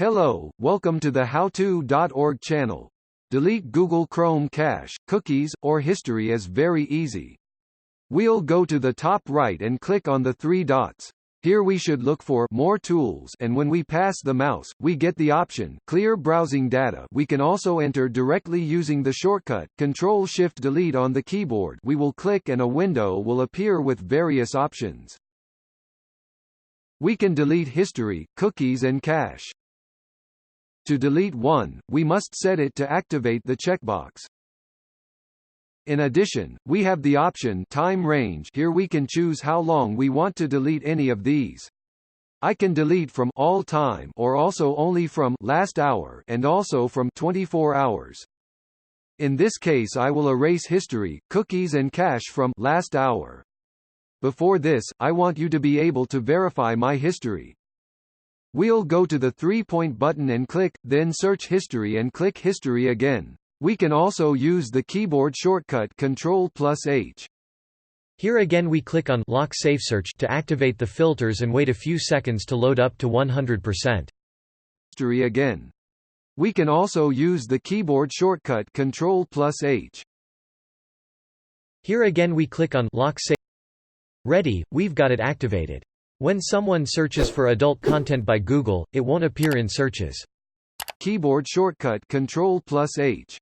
Hello, welcome to the howto.org channel. Delete Google Chrome cache, cookies, or history is very easy. We'll go to the top right and click on the three dots. Here we should look for More Tools, and when we pass the mouse, we get the option Clear Browsing Data. We can also enter directly using the shortcut Ctrl-Shift-Delete on the keyboard. We will click and a window will appear with various options. We can delete history, cookies and cache. To delete one, we must set it to activate the checkbox. In addition, we have the option Time Range. Here we can choose how long we want to delete any of these. I can delete from all time or also only from last hour and also from 24 hours. In this case I will erase history, cookies and cache from last hour. Before this, I want you to be able to verify my history. We'll go to the three-point button and click, then search history and click history again. We can also use the keyboard shortcut Ctrl+H. Here again we click on Lock Safe Search to activate the filters and wait a few seconds to load up to 100%. History again. We can also use the keyboard shortcut Ctrl+H. Here again we click on Lock Safe. Ready, we've got it activated. When someone searches for adult content by Google, it won't appear in searches. Keyboard shortcut Ctrl+H.